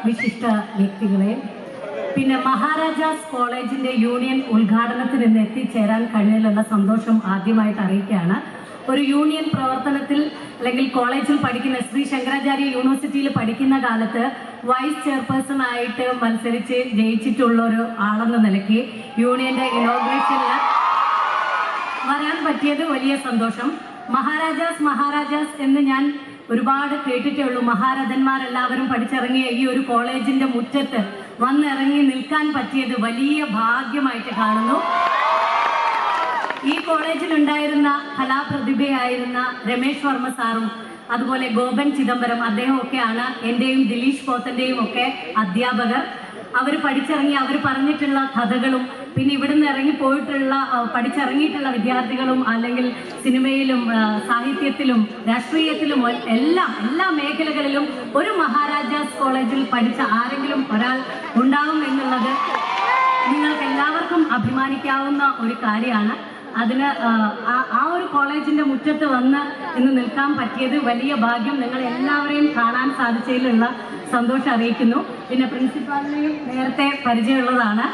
വിശിഷ്ട വ്യക്തികളെ, പിന്നെ മഹാരാജാസ് കോളേജിന്റെ യൂണിയൻ ഉദ്ഘാടനത്തിന് ഇന്ന് എത്തിച്ചേരാൻ കഴിഞ്ഞതിലുള്ള സന്തോഷം ആദ്യമായിട്ട് അറിയിക്കുകയാണ്. ഒരു യൂണിയൻ പ്രവർത്തനത്തിൽ അല്ലെങ്കിൽ കോളേജിൽ പഠിക്കുന്ന ശ്രീ ശങ്കരാചാര്യ യൂണിവേഴ്സിറ്റിയിൽ പഠിക്കുന്ന കാലത്ത് വൈസ് ചെയർപേഴ്സൺ ആയിട്ട് മത്സരിച്ച് ജയിച്ചിട്ടുള്ള ഒരു ആളെന്ന നിലയ്ക്ക് യൂണിയന്റെ ഇനോഗ്രേഷനിൽ വരാൻ പറ്റിയത് വലിയ സന്തോഷം. മഹാരാജാസ് എന്ന് ഞാൻ ഒരുപാട് കേട്ടിട്ടേ ഉള്ളൂ. മഹാരഥന്മാരെല്ലാവരും പഠിച്ചിറങ്ങിയ ഈ ഒരു കോളേജിന്റെ മുറ്റത്ത് വന്നിറങ്ങി നിൽക്കാൻ പറ്റിയത് വലിയ ഭാഗ്യമായിട്ട് കാണുന്നു. ഈ കോളേജിലുണ്ടായിരുന്ന കലാപ്രതിഭയായിരുന്ന രമേശ് വർമ്മ സാറും അതുപോലെ ഗോപൻ ചിദംബരം അദ്ദേഹമൊക്കെയാണ് എൻ്റെയും ദിലീഷ് പോത്തൻ്റെയും ഒക്കെ അധ്യാപകർ. അവർ പഠിച്ചിറങ്ങി അവർ പറഞ്ഞിട്ടുള്ള കഥകളും പിന്നെ ഇവിടുന്ന് ഇറങ്ങിപ്പോയിട്ടുള്ള പഠിച്ചിറങ്ങിയിട്ടുള്ള വിദ്യാർത്ഥികളും അല്ലെങ്കിൽ സിനിമയിലും സാഹിത്യത്തിലും രാഷ്ട്രീയത്തിലും എല്ലാ മേഖലകളിലും ഒരു മഹാരാജാസ് കോളേജിൽ പഠിച്ച ആരെങ്കിലും ഒരാൾ ഉണ്ടാകും എന്നുള്ളത് നിങ്ങൾക്ക് എല്ലാവർക്കും അഭിമാനിക്കാവുന്ന ഒരു കാര്യമാണ്. അതിന് ആ ഒരു കോളേജിന്റെ മുറ്റത്ത് വന്ന് ഇന്ന് നിൽക്കാൻ പറ്റിയത് വലിയ ഭാഗ്യം. നിങ്ങൾ എല്ലാവരെയും കാണാൻ സാധിച്ചതിലുള്ള സന്തോഷം അറിയിക്കുന്നു. പിന്നെ പ്രിൻസിപ്പാളിനെയും നേരത്തെ പരിചയമുള്ളതാണ്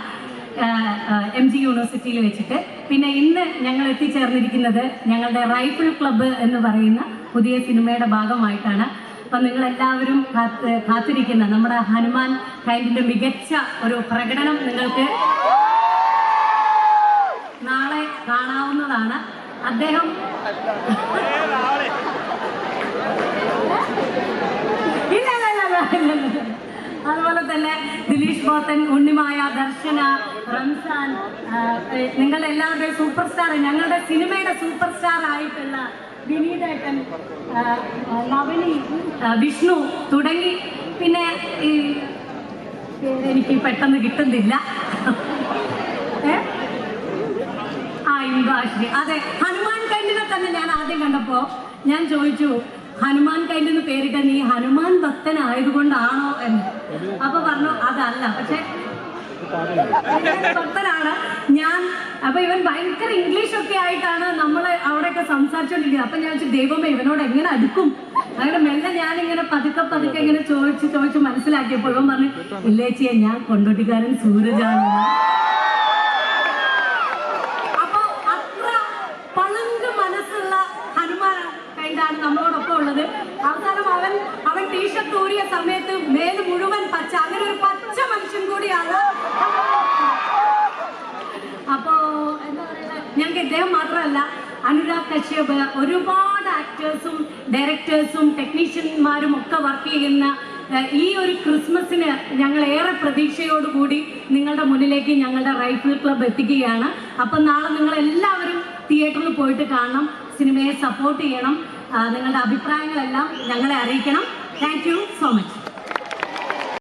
MG യൂണിവേഴ്സിറ്റിയിൽ വെച്ചിട്ട്. പിന്നെ ഇന്ന് ഞങ്ങൾ എത്തിച്ചേർന്നിരിക്കുന്നത് ഞങ്ങളുടെ റൈഫിൾ ക്ലബ്ബ് എന്ന് പറയുന്ന പുതിയ സിനിമയുടെ ഭാഗമായിട്ടാണ്. അപ്പം നിങ്ങളെല്ലാവരും കാത്തിരിക്കുന്ന നമ്മുടെ ഹനുമാൻ കൈൻഡിന്റെ മികച്ച ഒരു പ്രകടനം നിങ്ങൾക്ക് നാളെ കാണാവുന്നതാണ്. അദ്ദേഹം അതുപോലെ തന്നെ ദിലീഷ് പോത്തൻ, ഉണ്ണിമായ, ദർശന, റംസാൻ, നിങ്ങളുടെ എല്ലാവരുടെയും സൂപ്പർ സ്റ്റാർ, ഞങ്ങളുടെ സിനിമയുടെ സൂപ്പർ സ്റ്റാർ ആയിട്ടുള്ള വിനീതേട്ടൻ, നവനി, വിഷ്ണു തുടങ്ങി പിന്നെ ഈ എനിക്ക് പെട്ടെന്ന് കിട്ടുന്നില്ല. അതെ, ഹനുമാൻ കൈൻഡിനെ തന്നെ ഞാൻ ആദ്യം കണ്ടപ്പോ ഞാൻ ചോദിച്ചു, ഹനുമാൻ കൈൻഡിന് പേരിട്ട നീ ഹനുമാൻ ഭക്തനായതുകൊണ്ടാണോ എന്ന്. അപ്പൊ പറഞ്ഞു അതല്ല, പക്ഷെ ഭക്തനാണ് ഞാൻ. അപ്പൊ ഇവൻ ഭയങ്കര ഇംഗ്ലീഷൊക്കെ ആയിട്ടാണ് നമ്മൾ അവിടെയൊക്കെ സംസാരിച്ചോണ്ടിരിക്കുന്നത്. അപ്പൊ ഞാൻ വെച്ചു ദൈവമേ ഇവനോട് എങ്ങനെ അടുക്കും. അങ്ങനെ മെല്ലെ ഞാനിങ്ങനെ പതുക്കെ ഇങ്ങനെ ചോദിച്ച് മനസ്സിലാക്കിയപ്പോൾ ഇവൻ പറഞ്ഞു, ഇല്ലേച്ചിയെ ഞാൻ കൊണ്ടോട്ടിക്കാരൻ സൂരജാണ്. നമ്മളോടൊപ്പം ഉള്ളത്. അവസാനം അവൻ ടീഷർട്ട് ഊരിയ സമയത്ത് മേല് മുഴുവൻ പച്ച, അങ്ങനെ ഒരു പച്ച മനുഷ്യൻ കൂടിയാണ്. അപ്പോ എന്താ പറയുക, ഞങ്ങൾക്ക് ഇദ്ദേഹം മാത്രമല്ല അനുരാഗ് കശ്യപ്, ഒരുപാട് ആക്ടേഴ്സും ഡയറക്ടേഴ്സും ടെക്നീഷ്യന്മാരും ഒക്കെ വർക്ക് ചെയ്യുന്ന ഈ ഒരു ക്രിസ്മസിന് ഞങ്ങൾ ഏറെ പ്രതീക്ഷയോടുകൂടി നിങ്ങളുടെ മുന്നിലേക്ക് ഞങ്ങളുടെ റൈഫിൾ ക്ലബ്ബ് എത്തിക്കുകയാണ്. അപ്പം നാളെ നിങ്ങളെല്ലാവരും തിയേറ്ററിൽ പോയിട്ട് കാണണം, സിനിമയെ സപ്പോർട്ട് ചെയ്യണം. നിങ്ങളുടെ അഭിപ്രായങ്ങളെല്ലാം ഞങ്ങളെ അറിയിക്കണം. Thank you so much.